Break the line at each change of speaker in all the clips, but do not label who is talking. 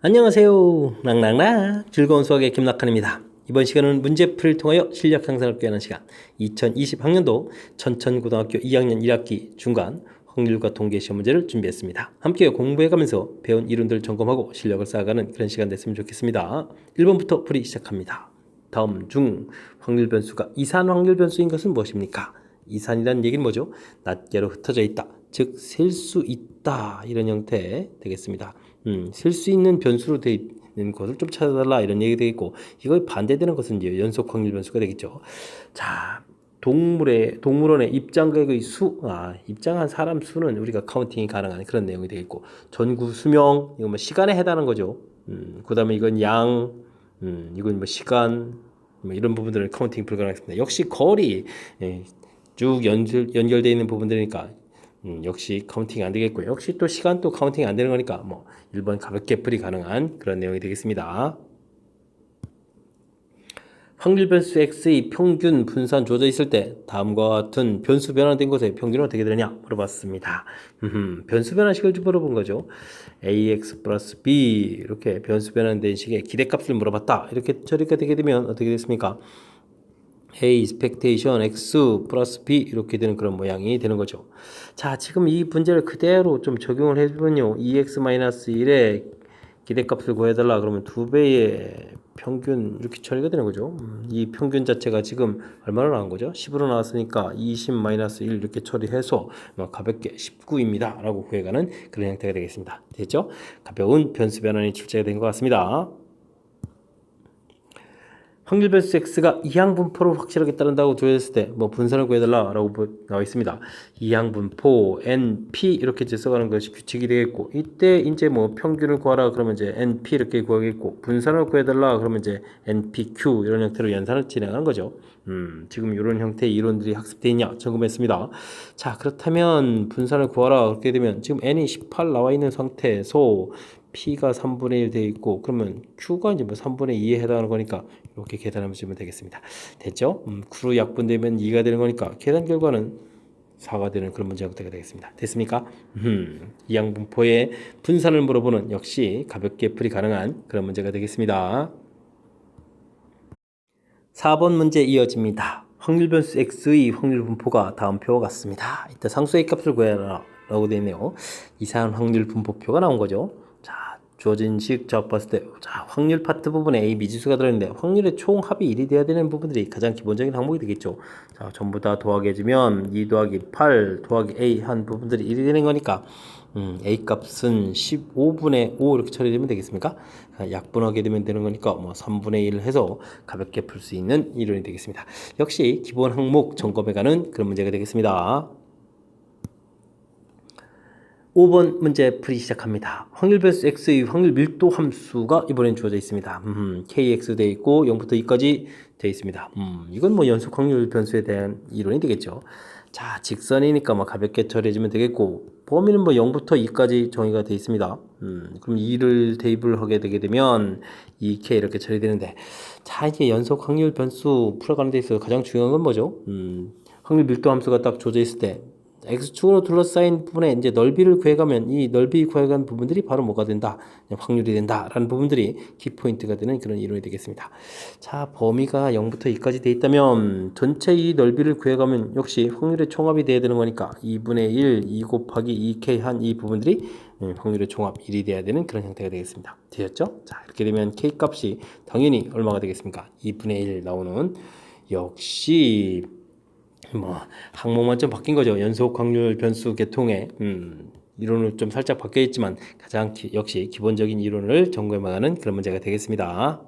안녕하세요. 랑랑랑 즐거운 수학의 김낙한입니다. 이번 시간은 문제풀이를 통하여 실력 향상을 꾀하는 시간 2020학년도 천천고등학교 2학년 1학기 중간 확률과 통계 시험 문제를 준비했습니다. 함께 공부해가면서 배운 이론들 점검하고 실력을 쌓아가는 그런 시간 됐으면 좋겠습니다. 1번부터 풀이 시작합니다. 다음 중 확률 변수가 이산 확률 변수인 것은 무엇입니까? 이산이라는 얘기는 뭐죠? 낱개로 흩어져 있다. 즉 셀 수 있다 이런 형태 되겠습니다. 셀 수 있는 변수로 되어 있는 것을 좀 찾아달라 이런 얘기 되겠고, 이거 반대되는 것은 이제 연속 확률 변수가 되겠죠. 자, 동물원의 입장객의 입장한 사람 수는 우리가 카운팅이 가능한 그런 내용이 되겠고, 전구 수명 이거 뭐 시간에 해당하는 거죠. 그다음에 이건 양, 이건 뭐 시간 뭐 이런 부분들은 카운팅 불가능하겠습니다. 역시 거리, 쭉 연결되어 있는 부분들이니까 역시 카운팅 안 되겠고요. 역시 또 시간 또 카운팅 안 되는 거니까 뭐 1번 가볍게 풀이 가능한 그런 내용이 되겠습니다. 확률 변수 x의 평균 분산 주어져 있을 때 다음과 같은 변수 변환된 것의 평균은 어떻게 되느냐 물어봤습니다. 변수 변환식을 좀 물어본 거죠. ax 플러스 b 이렇게 변수 변환된 식의 기대값을 물어봤다. 이렇게 처리가 되게 되면 어떻게 됐습니까? A expectation x 플러스 b 이렇게 되는 그런 모양이 되는 거죠. 자, 지금 이 문제를 그대로 좀 적용을 해보면요, 2x-1의 기대값을 구해달라 그러면 2배의 평균 이렇게 처리가 되는 거죠. 이 평균 자체가 지금 얼마나 나온 거죠? 10으로 나왔으니까 20-1 이렇게 처리해서 가볍게 19입니다 라고 구해가는 그런 형태가 되겠습니다. 됐죠? 가벼운 변수 변환이 출제가 된 것 같습니다. 확률 변수 x가 이항분포로 확실하게 따른다고 주어졌을 때 뭐 분산을 구해달라라고 나와 있습니다. 이항분포 np 이렇게 이제 써가는 것이 규칙이 되겠고, 이때 이제 뭐 평균을 구하라 그러면 이제 np 이렇게 구하겠고, 분산을 구해달라 그러면 이제 npq 이런 형태로 연산을 진행하는 거죠. 지금 이런 형태의 이론들이 학습되어 있냐 점검했습니다. 자, 그렇다면 분산을 구하라 그렇게 되면 지금 n이 18 나와 있는 상태에서 P가 3분의 1 되어 있고, 그러면 Q가 이제 뭐 3분의 2에 해당하는 거니까 이렇게 계산하면 되겠습니다. 됐죠? Q로 약분되면 2가 되는 거니까 계산 결과는 4가 되는 그런 문제가 되겠습니다. 됐습니까? 이항분포의 분산을 물어보는 역시 가볍게 풀이 가능한 그런 문제가 되겠습니다. 4번 문제 이어집니다. 확률 변수 x의 확률 분포가 다음 표와 같습니다. 이때 상수의 값을 구해라 라고 되어 있네요. 이상한 확률 분포표가 나온 거죠. 자, 주어진 식 봤을 때, 자, 확률 파트 부분에 A, 미지수가 들어있는데 확률의 총 합이 1이 돼야 되는 부분들이 가장 기본적인 항목이 되겠죠. 자, 전부 다 더하게해주면 2 더하기 8 더하기 A 한 부분들이 1이 되는 거니까 A 값은 15분의 5 이렇게 처리되면 되겠습니까? 약분하게 되면 되는 거니까 뭐 3분의 1 해서 가볍게 풀 수 있는 이론이 되겠습니다. 역시 기본 항목 점검해가는 그런 문제가 되겠습니다. 5번 문제 풀이 시작합니다. 확률 변수 x의 확률 밀도 함수가 이번엔 주어져 있습니다. kx 되어 있고 0부터 2까지 되어 있습니다. 이건 뭐 연속 확률 변수에 대한 이론이 되겠죠. 자, 직선이니까 뭐 가볍게 처리해주면 되겠고, 범위는 뭐 0부터 2까지 정의가 되어 있습니다. 그럼 2를 대입을 하게 되게 되면 2k 이렇게 처리되는데, 자, 이제 연속 확률 변수 풀어가는 데 있어서 가장 중요한 건 뭐죠? 확률 밀도 함수가 딱 주어져 있을 때 x축으로 둘러싸인 부분에 이제 넓이를 구해가면 이 넓이 구해간 부분들이 바로 뭐가 된다? 확률이 된다라는 부분들이 키포인트가 되는 그런 이론이 되겠습니다. 자, 범위가 0부터 2까지 돼 있다면 전체 이 넓이를 구해가면 역시 확률의 총합이 돼야 되는 거니까 2분의 1, 2 곱하기 2k 한 이 부분들이 확률의 총합 1이 돼야 되는 그런 형태가 되겠습니다. 되셨죠? 자, 이렇게 되면 k 값이 당연히 얼마가 되겠습니까? 2분의 1 나오는, 역시 뭐 항목만 좀 바뀐 거죠. 연속 확률 변수 계통의 이론을 좀 살짝 바뀌어 있지만 가장 역시 기본적인 이론을 점검해가는 그런 문제가 되겠습니다.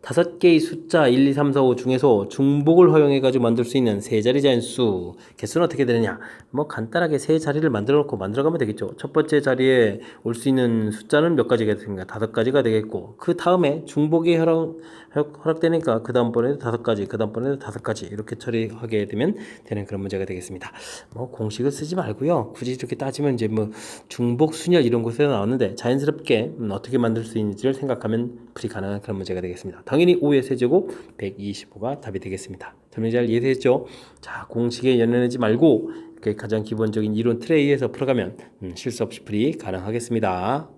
5개의 숫자 1, 2, 3, 4, 5 중에서 중복을 허용해가지고 만들 수 있는 세 자리 자연수 개수는 어떻게 되느냐? 뭐 간단하게 세 자리를 만들어가면 되겠죠. 첫 번째 자리에 올 수 있는 숫자는 몇 가지가 되겠습니까? 5가지가 되겠고, 그 다음에 중복이 허락되니까 그 다음번에도 5가지, 그 다음번에도 5가지 이렇게 처리하게 되면 되는 그런 문제가 되겠습니다. 뭐 공식을 쓰지 말고요. 굳이 이렇게 따지면 이제 뭐 중복, 순열 이런 곳에서 나왔는데 자연스럽게 어떻게 만들 수 있는지를 생각하면 풀이 가능한 그런 문제가 되겠습니다. 당연히 5의 세제곱 125가 답이 되겠습니다. 설명 잘 이해되셨죠? 자, 공식에 연연하지 말고 이렇게 가장 기본적인 이론 틀에 의해서 풀어가면 실수 없이 풀이 가능하겠습니다.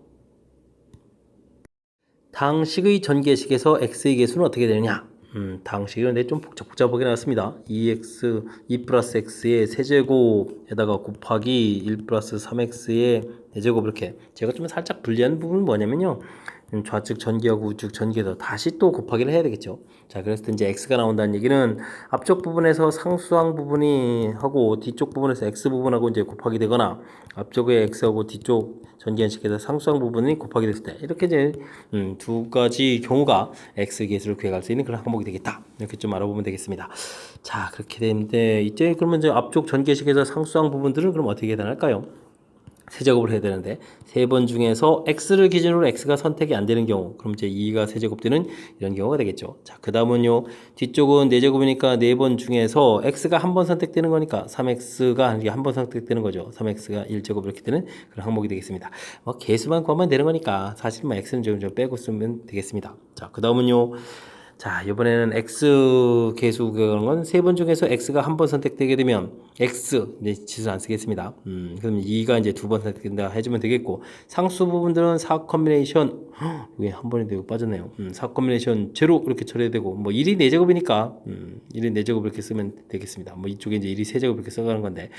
당식의 전개식에서 x의 계수는 어떻게 되느냐? 당식은 근데 좀 복잡하게 나왔습니다. 2x, 2 플러스 x의 세제곱에다가 곱하기 1 플러스 3x의 4제곱 이렇게 제가 좀 살짝 불리한 부분은 뭐냐면요. 좌측 전개하고 우측 전개해서 다시 또 곱하기를 해야 되겠죠. 자, 그랬을 때 이제 x가 나온다는 얘기는 앞쪽 부분에서 상수항 부분이 하고 뒤쪽 부분에서 x 부분하고 이제 곱하기 되거나 앞쪽에 x하고 뒤쪽 전개한식에서 상수항 부분이 곱하기 됐을 때 이렇게 이제 두 가지 경우가 x 계수를 구해갈 수 있는 그런 항목이 되겠다. 이렇게 좀 알아보면 되겠습니다. 자, 그렇게 되는데 이제 그러면 이제 앞쪽 전개식에서 상수항 부분들은 그럼 어떻게 계산할까요? 세제곱을 해야 되는데 세 번 중에서 x를 기준으로 x가 선택이 안 되는 경우 그럼 이제 2가 세제곱되는 이런 경우가 되겠죠. 자, 그 다음은요 뒤쪽은 4제곱이니까 4번 중에서 x가 한 번 선택되는 거니까 3x가 한 번 선택되는 거죠. 3x가 1제곱 이렇게 되는 그런 항목이 되겠습니다. 뭐 개수만 구하면 되는 거니까 사실 뭐 x는 좀 빼고 쓰면 되겠습니다. 자, 그 다음은요 자, 이번에는 x 계수 그런 건 세 번 중에서 x가 한 번 선택되게 되면 x 이제 지수 안 쓰겠습니다. 그럼 2가 이제 두 번 선택된다 해주면 되겠고 상수 부분들은 4 컨비네이션 이게 한 번에 되고 빠졌네요. 4 컨비네이션 제로 이렇게 처리되고 뭐 1이 4제곱이니까 1이 4제곱 이렇게 쓰면 되겠습니다. 뭐 이쪽에 이제 1이 3제곱 이렇게 써가는 건데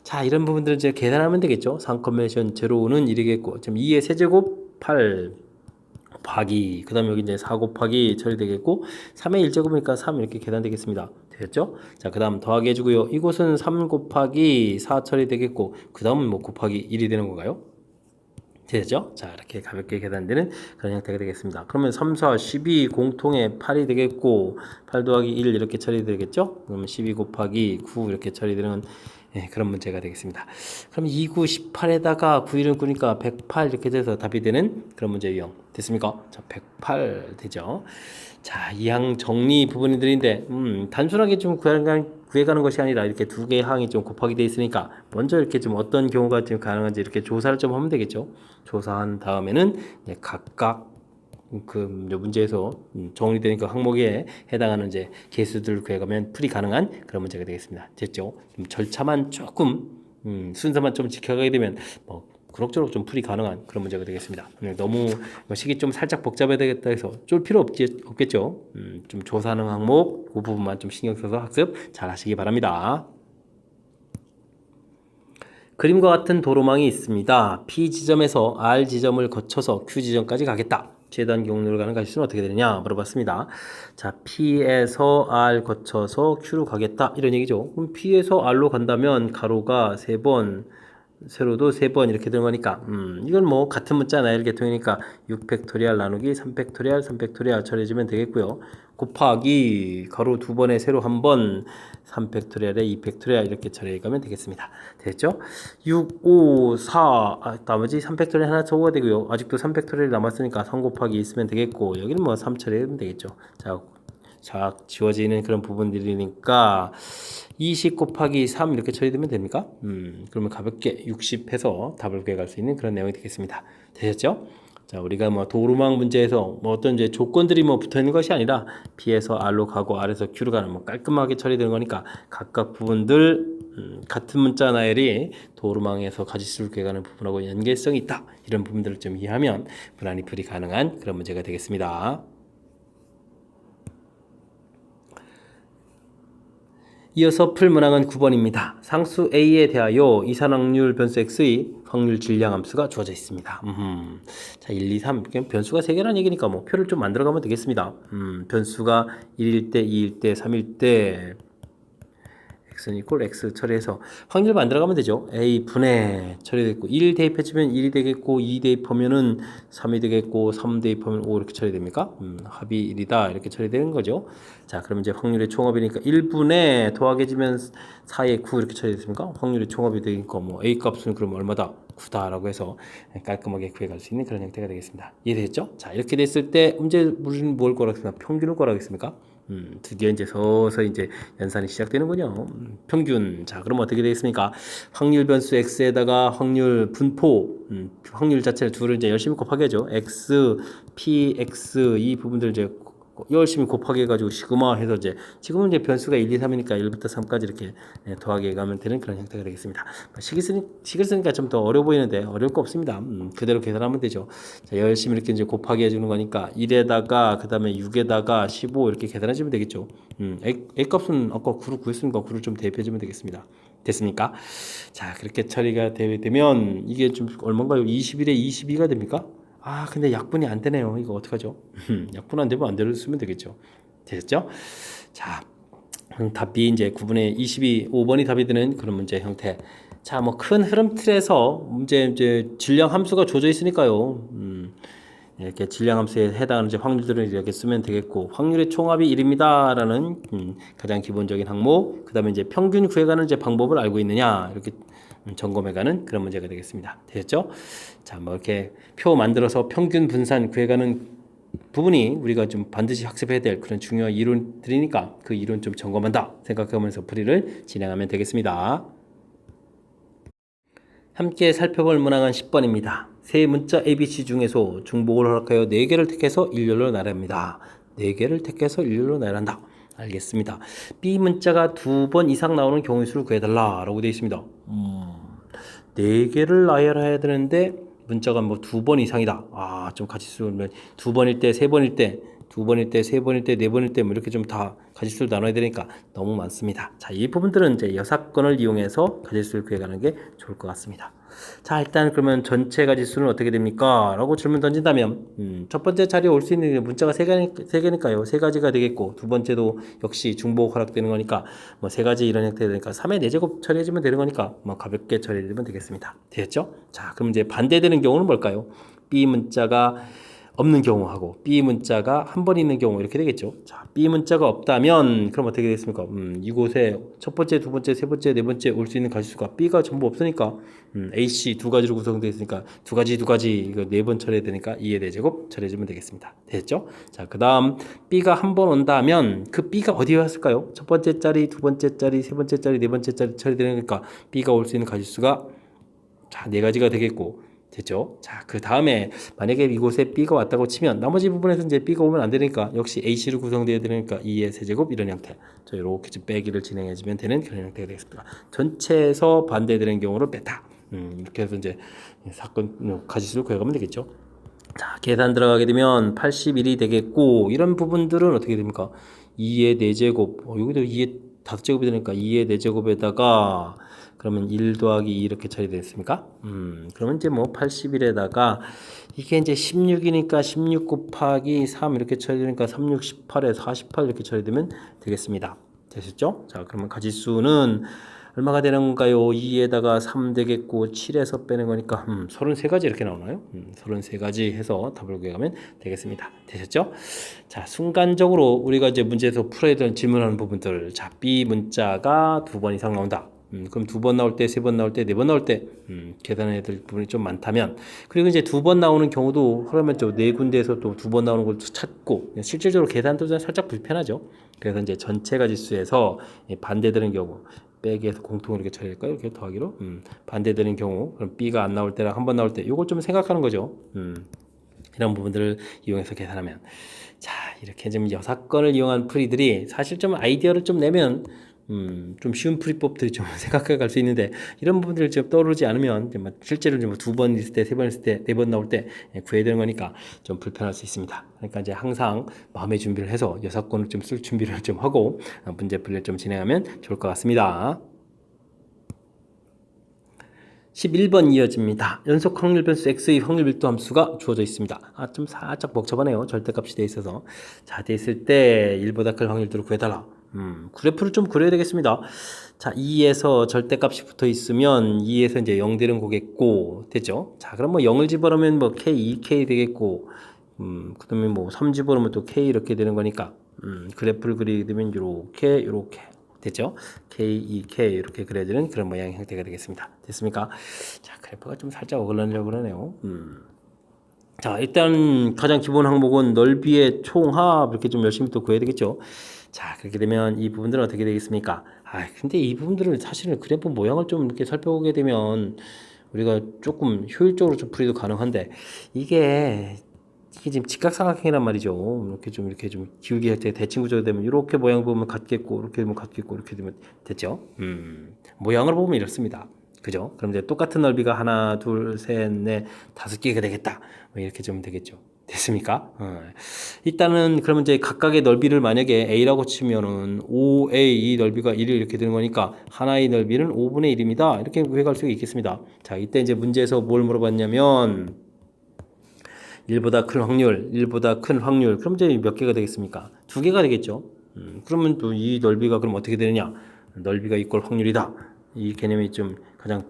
자, 이런 부분들을 이제 계산하면 되겠죠. 3 컨비네이션 제로는 1이겠고 지금 2의 세제곱 8 곱하기 그 다음에 여기 이제 4 곱하기 처리되겠고 3의 1제곱이니까 3 이렇게 계산되겠습니다. 되겠죠? 자, 그 다음 더하기 해주고요. 이곳은 3 곱하기 4 처리되겠고 그 다음은 뭐 곱하기 1이 되는 건가요? 되죠? 자, 이렇게 가볍게 계산되는 그런 형태가 되겠습니다. 그러면 3, 4, 12 공통의 8이 되겠고 8 더하기 1 이렇게 처리되겠죠? 그러면 12 곱하기 9 이렇게 처리되는 그런 문제가 되겠습니다. 그럼 2, 9, 18에다가 9, 1은 9니까 108 이렇게 돼서 답이 되는 그런 문제 유형 됐습니까? 자, 108 되죠. 자, 이항 정리 부분들인데 단순하게 좀 구해가는 것이 아니라 이렇게 두 개의 항이 좀 곱하기 돼 있으니까 먼저 이렇게 좀 어떤 경우가 좀 가능한지 이렇게 조사를 좀 하면 되겠죠. 조사한 다음에는 각각 그 문제에서 정리되니까 항목에 해당하는 이제 개수들을 구해가면 풀이 가능한 그런 문제가 되겠습니다. 됐죠? 좀 절차만 조금 순서만 좀 지켜가게 되면 뭐 그럭저럭 좀 풀이 가능한 그런 문제가 되겠습니다. 너무 식이 좀 살짝 복잡해야 되겠다 해서 쫄 필요 없겠죠. 좀 조사하는 항목 그 부분만 좀 신경 써서 학습 잘 하시기 바랍니다. 그림과 같은 도로망이 있습니다. P 지점에서 R 지점을 거쳐서 Q 지점까지 가겠다. 최단 경로를 가는 가지수는 어떻게 되느냐 물어봤습니다. 자, P에서 R 거쳐서 Q로 가겠다 이런 얘기죠. 그럼 P에서 R로 간다면 가로가 3번 세로도 3번 이렇게 되는 거니까 이건 뭐 같은 문자 나열 계통이니까 6팩토리얼 나누기 3팩토리얼 3팩토리얼 처리해주면 되겠고요. 곱하기 가로 2번에 세로 1번 3팩토리얼에 2팩토리얼 이렇게 처리해가면 되겠습니다. 됐죠? 6, 5, 4 나머지 3팩토리얼 하나 적어야 되고요. 아직도 3팩토리얼 남았으니까 3 곱하기 있으면 되겠고 여기는 뭐 3 처리하면 되겠죠. 자, 지워지는 그런 부분들이니까 20 곱하기 3 이렇게 처리되면 됩니까? 그러면 가볍게 60 해서 답을 구해갈 수 있는 그런 내용이 되겠습니다. 되셨죠? 자, 우리가 뭐 도로망 문제에서 뭐 어떤 이제 조건들이 뭐 붙어 있는 것이 아니라 B에서 R로 가고 R에서 Q로 가는 뭐 깔끔하게 처리되는 거니까 각각 부분들 같은 문자 나열이 도로망에서 가지수를 구해가는 부분하고 연계성이 있다. 이런 부분들을 좀 이해하면 무난히 풀이 가능한 그런 문제가 되겠습니다. 이어서 풀 문항은 9번입니다. 상수 A에 대하여 이산확률 변수 X의 확률 질량 함수가 주어져 있습니다. 자, 1, 2, 3 변수가 3개라는 얘기니까 뭐 표를 좀 만들어 가면 되겠습니다. 변수가 1일 때, 2일 때, 3일 때 x는 이꼴 x 처리해서 확률 만들어가면 되죠. a 분의 처리됐고 1 대입해주면 1이 되겠고 2 대입하면은 3이 되겠고 3 대입하면 5 이렇게 처리됩니까? 합이 1이다 이렇게 처리되는 거죠. 자, 그럼 이제 확률의 총합이니까 1분의 더하게지면 4의 9 이렇게 처리됐습니까? 확률의 총합이 되니까 뭐 a 값은 그럼 얼마다? 9다라고 해서 깔끔하게 구해갈 수 있는 그런 형태가 되겠습니다. 이해되겠죠? 자, 이렇게 됐을 때 문제 우리는 뭘 거라겠습니까? 평균을 거라겠습니까? 드디어 이제 서서히 이제 연산이 시작되는군요. 평균. 자, 그럼 어떻게 되겠습니까? 확률 변수 x에다가 확률 분포, 확률 자체를 둘을 이제 열심히 곱하게 하죠. x, p, x 이 부분들 이제 열심히 곱하기 해가지고 시그마 해서 이제 지금은 이제 변수가 1, 2, 3이니까 1부터 3까지 이렇게 더하기 해가면 되는 그런 형태가 되겠습니다. 식을 쓰니까 좀 더 어려워 보이는데 어려울 거 없습니다. 그대로 계산하면 되죠. 자, 열심히 이렇게 이제 곱하기 해주는 거니까 1에다가 그 다음에 6에다가 15 이렇게 계산해주면 되겠죠. A 값은 아까 9를 구했으니까 9를 좀 대입해주면 되겠습니다. 됐습니까? 자, 그렇게 처리가 되면 이게 좀 얼마인가요? 21에 22가 됩니까? 아, 근데 약분이 안 되네요. 이거 어떡하죠? 약분 안 되면 안 되는 쓰면 되겠죠. 됐죠? 자, 답 B 이제 9분의 22, 5번이 답이 되는 그런 문제 형태. 자, 뭐 큰 흐름 틀에서 문제 이제 질량 함수가 주어져 있으니까요. 이렇게 질량 함수에 해당하는 이제 확률들을 이렇게 쓰면 되겠고, 확률의 총합이 1입니다라는 가장 기본적인 항목. 그다음에 이제 평균 구해가는 이제 방법을 알고 있느냐 이렇게 점검해가는 그런 문제가 되겠습니다. 되셨죠? 자, 뭐 이렇게 표 만들어서 평균 분산 구해가는 부분이 우리가 좀 반드시 학습해야 될 그런 중요한 이론들이니까 그 이론 좀 점검한다 생각하면서 풀이를 진행하면 되겠습니다. 함께 살펴볼 문항은 10번입니다. 세 문자 ABC 중에서 중복을 허락하여 4개를 택해서 일렬로 나열합니다. 4개를 택해서 일렬로 나열한다. 알겠습니다. B 문자가 2번 이상 나오는 경우의 수를 구해달라 라고 되어 있습니다. 4개를 나열해야 되는데 문자가 뭐 2번 이상이다. 아, 좀 가지수를 2번일 때, 3번일 때, 2번일 때, 3번일 때, 4번일 때 뭐 이렇게 좀 다 가지수를 나눠야 되니까 너무 많습니다. 자, 이 부분들은 이제 여사건을 이용해서 가지수를 구해가는 게 좋을 것 같습니다. 자, 일단 그러면 전체 가지수는 어떻게 됩니까? 라고 질문 던진다면 첫 번째 자리에 올 수 있는 문자가 세 개니까요. 세 가지가 되겠고 두 번째도 역시 중복 허락되는 거니까 뭐 세 가지 이런 형태가 되니까 3의 4제곱 처리해주면 되는 거니까 뭐 가볍게 처리해주면 되겠습니다. 되겠죠? 자, 그럼 이제 반대되는 경우는 뭘까요? B 문자가 없는 경우하고 B 문자가 한 번 있는 경우 이렇게 되겠죠. 자, B 문자가 없다면 그럼 어떻게 되겠습니까? 이곳에 첫 번째, 두 번째, 세 번째, 네 번째 올 수 있는 가지수가 B가 전부 없으니까 A, C 두 가지로 구성되어 있으니까 두 가지 이거 4번 처리해야 되니까 2의 4제곱 처리해주면 되겠습니다. 됐죠? 자, 그 다음 B가 한 번 온다면 그 B가 어디에 왔을까요? 첫 번째 짜리, 두 번째 짜리, 세 번째 짜리, 네 번째 짜리 처리되는 거니까 B가 올 수 있는 가지수가 자, 4가지가 되겠고 됐죠? 자, 그 다음에 만약에 이곳에 B가 왔다고 치면 나머지 부분에서 이제 B가 오면 안 되니까 역시 AC로 구성되어야 되니까 2의 세제곱 이런 형태. 자, 이렇게 좀 빼기를 진행해주면 되는 그런 형태가 되겠습니다. 전체에서 반대되는 경우를 뺐다. 이렇게 해서 이제 사건 가지수를 구해가면 되겠죠. 자, 계산 들어가게 되면 81이 되겠고 이런 부분들은 어떻게 됩니까? 2의 4제곱 여기도 2의 5제곱이 되니까 2의 4제곱에다가 그러면 1 더하기 2 이렇게 처리됐습니까? 그러면 이제 뭐 81에다가 이게 이제 16이니까 16 곱하기 3 이렇게 처리되니까 36, 18에 48 이렇게 처리되면 되겠습니다. 되셨죠? 자, 그러면 가지수는 얼마가 되는 건가요? 2에다가 3 되겠고 7에서 빼는 거니까 33가지 이렇게 나오나요? 33가지 해서 답을 구해가면 되겠습니다. 되셨죠? 자, 순간적으로 우리가 이제 문제에서 풀어야 되는 질문하는 부분들. 자, B 문자가 2번 이상 나온다. 그럼 2번 나올 때, 3번 나올 때, 4번 나올 때 계산해야 될 부분이 좀 많다면 그리고 이제 2번 나오는 경우도 그러면 또 4군데에서 또 2번 나오는 걸 찾고 실질적으로 계산도 살짝 불편하죠. 그래서 이제 전체 가지수에서 반대되는 경우 빼기 해서 공통으로 이렇게 처리할까요? 이렇게 더하기로 반대되는 경우 그럼 B가 안 나올 때랑 한 번 나올 때 이걸 좀 생각하는 거죠. 이런 부분들을 이용해서 계산하면 자, 이렇게 좀 여사건을 이용한 풀이들이 사실 좀 아이디어를 좀 내면 좀 쉬운 풀이법들이 좀 생각해 갈 수 있는데 이런 부분들을 좀 떠오르지 않으면 실제로 좀 2번 있을 때, 3번 있을 때, 4번 나올 때 구해야 되는 거니까 좀 불편할 수 있습니다. 그러니까 이제 항상 마음의 준비를 해서 여사건을 좀 쓸 준비를 좀 하고 문제 풀이를 좀 진행하면 좋을 것 같습니다. 11번 이어집니다. 연속 확률 변수 x의 확률 밀도 함수가 주어져 있습니다. 아, 좀 살짝 복잡하네요. 절대값이 돼 있어서. 자, 돼 있을 때 1보다 큰 확률들을 구해달라. 그래프를 좀 그려야 되겠습니다. 자, 2에서 절대값이 붙어 있으면 2에서 이제 0 되는 거겠고, 됐죠? 자, 그럼 뭐 0을 집어넣으면 뭐 k, 2k 되겠고, 그 다음에 뭐 3 집어넣으면 또 k 이렇게 되는 거니까, 그래프를 그리게 되면 요렇게 됐죠? K, 2K 이렇게 그려지는 그런 모양 형태가 되겠습니다. 됐습니까? 자, 그래프가 좀 살짝 어글러내려고 그러네요. 자, 일단 가장 기본 항목은 넓이의 총합 이렇게 좀 열심히 또 구해야 되겠죠. 자, 그렇게 되면 이 부분들은 어떻게 되겠습니까? 아, 근데 이 부분들은 사실은 그래프 모양을 좀 이렇게 살펴보게 되면 우리가 조금 효율적으로 좀 풀이도 가능한데 이게 이게 지금 직각삼각형이란 말이죠. 이렇게 좀 기울기 할 때 대칭 구조가 되면 이렇게 모양 보면 같겠고 이렇게 되면 같겠고 이렇게 되면 됐죠. 모양을 보면 이렇습니다. 그죠? 그럼 이제 똑같은 넓이가 하나, 둘, 셋, 넷, 다섯 개가 되겠다. 뭐 이렇게 좀 되겠죠. 됐습니까? 일단은 그러면 이제 각각의 넓이를 만약에 a라고 치면은 5a 이 넓이가 1이 이렇게 되는 거니까 하나의 넓이는 5분의 1입니다. 이렇게 구해갈 수가 있겠습니다. 자, 이때 이제 문제에서 뭘 물어봤냐면 1보다 큰 확률, 1보다 큰 확률. 그럼 이제 몇 개가 되겠습니까? 두 개가 되겠죠. 그러면 또 이 넓이가 그럼 어떻게 되느냐? 넓이가 이꼴 확률이다. 이 개념이 좀 가장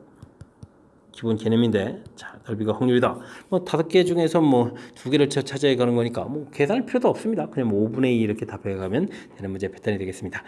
기본 개념인데, 자, 넓이가 확률이다. 뭐 다섯 개 중에서 뭐 두 개를 찾아야 가는 거니까 뭐 계산할 필요도 없습니다. 그냥 뭐 5분의 2 이렇게 답해 가면 되는 문제 패턴이 되겠습니다.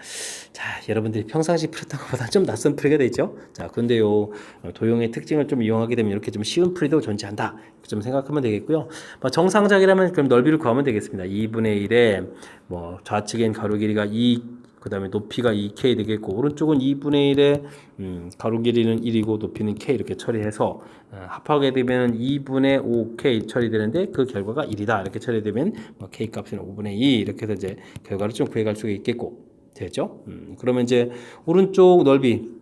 자, 여러분들이 평상시 풀었던 것보다 좀 낯선 풀이가 되죠. 자, 근데요 도형의 특징을 좀 이용하게 되면 이렇게 좀 쉬운 풀이도 존재한다. 좀 생각하면 되겠고요. 뭐 정상적이라면 그럼 넓이를 구하면 되겠습니다. 2분의 1에 뭐 좌측엔 가로 길이가 2, 그 다음에 높이가 2k 되겠고 오른쪽은 2분의 1에 가로 길이는 1이고 높이는 k 이렇게 처리해서 합하게 되면 2분의 5k 처리되는데 그 결과가 1이다 이렇게 처리되면 뭐 k 값은 5분의 2 이렇게 해서 이제 결과를 좀 구해갈 수가 있겠고 되죠. 그러면 이제 오른쪽 넓이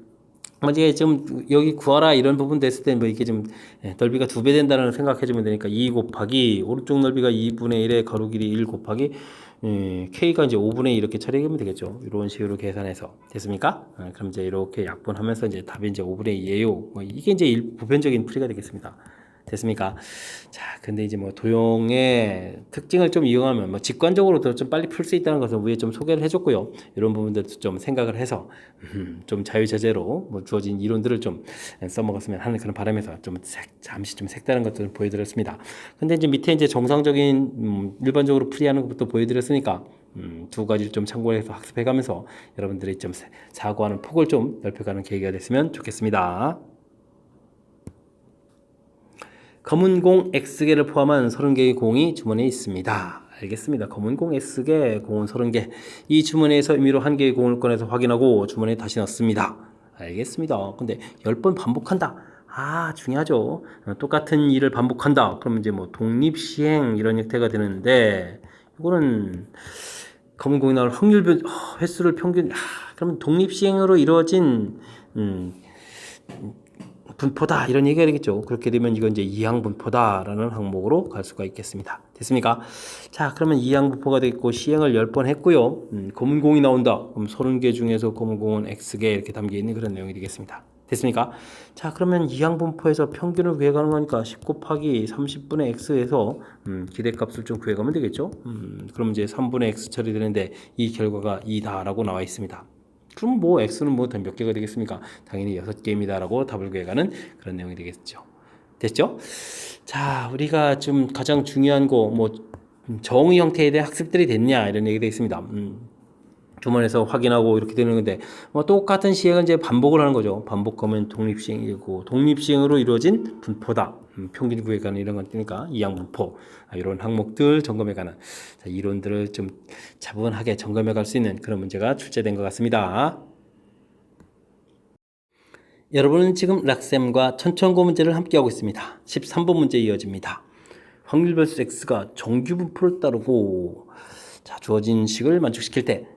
이제 좀 여기 구하라 이런 부분 됐을 때 뭐 이게 좀 넓이가 2배 된다는 생각해 주면 되니까 2 곱하기 오른쪽 넓이가 2분의 1에 가로 길이 1 곱하기 k가 이제 5분의 2 이렇게 처리하면 되겠죠. 이런 식으로 계산해서 됐습니까? 그럼 이제 이렇게 약분하면서 이제 답이 이제 5분의 2예요. 뭐 이게 이제 보편적인 풀이가 되겠습니다. 됐습니까? 자, 근데 이제 뭐 도형의 특징을 좀 이용하면 뭐 직관적으로 더 좀 빨리 풀 수 있다는 것을 위에 좀 소개를 해줬고요. 이런 부분들도 좀 생각을 해서 좀 자유자재로 뭐 주어진 이론들을 좀 써먹었으면 하는 그런 바람에서 좀 잠시 좀 색다른 것들을 보여드렸습니다. 근데 이제 밑에 이제 정상적인 일반적으로 풀이하는 것부터 보여드렸으니까 두 가지를 좀 참고해서 학습해가면서 여러분들이 좀 사고하는 폭을 좀 넓혀가는 계기가 됐으면 좋겠습니다. 검은 공 X개를 포함한 30개의 공이 주머니에 있습니다. 알겠습니다. 검은 공 X개, 공은 30개. 이 주머니에서 임의로 한 개의 공을 꺼내서 확인하고 주머니에 다시 넣습니다. 알겠습니다. 근데 10번 반복한다. 아, 중요하죠. 똑같은 일을 반복한다. 그러면 이제 뭐 독립시행 이런 형태가 되는데 이거는 검은 공이 나올 확률 횟수를 평균 그러면 독립시행으로 이루어진 분포다 이런 얘기가 되겠죠. 그렇게 되면 이건 이제 이항분포다라는 항목으로 갈 수가 있겠습니다. 됐습니까? 자, 그러면 이항분포가 됐고 시행을 10번 했고요. 검은 공이 나온다. 그럼 30개 중에서 검은 공은 X개 이렇게 담겨 있는 그런 내용이 되겠습니다. 됐습니까? 자, 그러면 이항분포에서 평균을 구해가는 거니까 10 곱하기 30분의 X에서 기대값을 좀 구해가면 되겠죠. 그럼 이제 3분의 X 처리되는데 이 결과가 2다라고 나와 있습니다. 그럼 뭐 x는 뭐 몇 개가 되겠습니까? 당연히 6개입니다라고 답을 구해가는 그런 내용이 되겠죠. 됐죠? 자, 우리가 좀 가장 중요한 거 뭐 정의 형태에 대한 학습들이 됐냐 이런 얘기가 있습니다. 주머니에서 확인하고 이렇게 되는 건데 뭐 똑같은 시행은 이제 반복을 하는 거죠. 반복하면 독립시행이고 독립시행으로 이루어진 분포다. 평균 구해가는 이런 것들이니까 이항분포 이런 항목들 점검해가는 이론들을 좀 차분하게 점검해갈 수 있는 그런 문제가 출제된 것 같습니다. 여러분은 지금 락셈과 천천고 문제를 함께하고 있습니다. 13번 문제 이어집니다. 확률별수 x가 정규분포를 따르고 자, 주어진 식을 만족시킬 때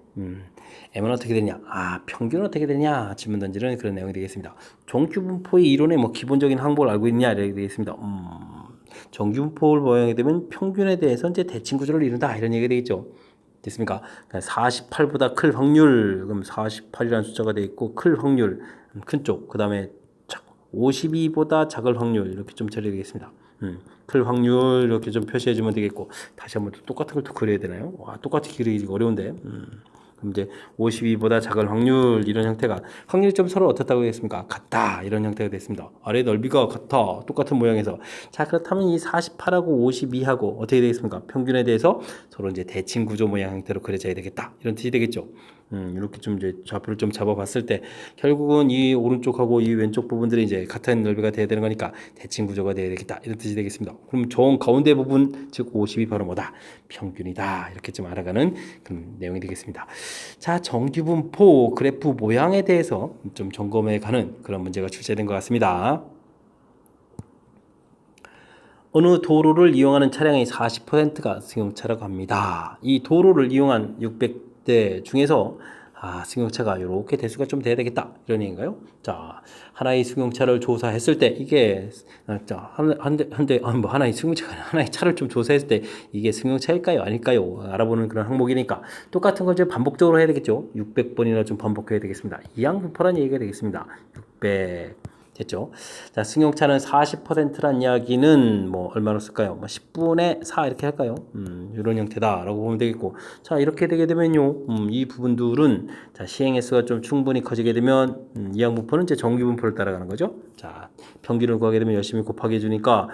M은 어떻게 되냐? 평균은 어떻게 되냐? 질문 던지는 그런 내용이 되겠습니다. 정규분포의 이론의 뭐 기본적인 항목을 알고 있냐? 이렇게 되겠습니다. 정규분포를 모양하게 되면 평균에 대해서 이제 대칭 구조를 이룬다 이런 얘기가 되겠죠. 됐습니까? 48보다 클 확률, 그럼 48이라는 숫자가 되어 있고 클 확률, 큰 쪽, 그 다음에 52보다 작을 확률 이렇게 좀 처리되겠습니다. 클 확률 이렇게 좀 표시해주면 되겠고 다시 한번 똑같은 걸 또 그려야 되나요? 와, 똑같이 그리기 어려운데. 그럼 이제 52보다 작을 확률 이런 형태가 확률이 좀 서로 어떻다고 했습니까? 같다 이런 형태가 됐습니다. 아래 넓이가 같아 똑같은 모양에서 자 그렇다면 이 48하고 52하고 어떻게 되겠습니까? 평균에 대해서 서로 이제 대칭 구조 모양 형태로 그려져야 되겠다 이런 뜻이 되겠죠. 이렇게 좀 이제 좌표를 좀 잡아봤을 때 결국은 이 오른쪽하고 이 왼쪽 부분들이 이제 같은 넓이가 돼야 되는 거니까 대칭 구조가 돼야 되겠다 이런 뜻이 되겠습니다. 그럼 정 가운데 부분 즉 50이 바로 뭐다? 평균이다 이렇게 좀 알아가는 그런 내용이 되겠습니다. 자, 정규분포 그래프 모양에 대해서 좀 점검해 가는 그런 문제가 출제된 것 같습니다. 어느 도로를 이용하는 차량의 40%가 승용차라고 합니다. 이 도로를 이용한 600대 중에서 승용차가 이렇게 대수가 좀 돼야 되겠다 이런 얘기인가요? 자, 하나의 승용차를 조사했을 때 이게 하나의 승용차가 하나의 차를 좀 조사했을 때 이게 승용차일까요? 아닐까요? 알아보는 그런 항목이니까 똑같은 걸 이제 반복적으로 해야 되겠죠. 600번이나 좀 반복해야 되겠습니다. 이항분포란 얘기가 되겠습니다. 600 됐죠? 자, 승용차는 40%란 이야기는 뭐 얼마로 쓸까요? 뭐 10분의 4 이렇게 할까요? 이런 형태다라고 보면 되겠고, 자, 이렇게 되게 되면요, 이 부분들은 자, 시행횟수가 좀 충분히 커지게 되면 이항분포는 이제 정규분포를 따라가는 거죠. 자, 평균을 구하게 되면 열심히 곱하기 해주니까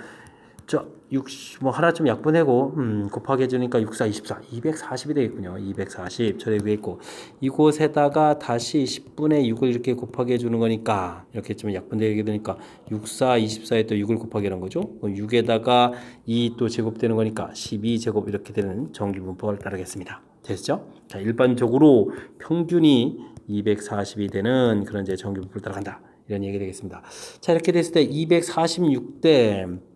자, 60, 뭐 하나 좀 약분하고 곱하기 해주니까 6, 4, 24, 240이 되겠군요. 240 처리 되겠고, 이곳에다가 다시 10분의 6을 이렇게 곱하기 해주는 거니까 이렇게 좀 약분되게 되니까 6, 4, 24에 또 6을 곱하기 하는 거죠. 6에다가 2 또 제곱되는 거니까 12제곱 이렇게 되는 정규분포를 따르겠습니다. 됐죠? 자, 일반적으로 평균이 240이 되는 그런 이제 정규분포를 따라간다. 이런 얘기 되겠습니다. 자, 이렇게 됐을 때 246대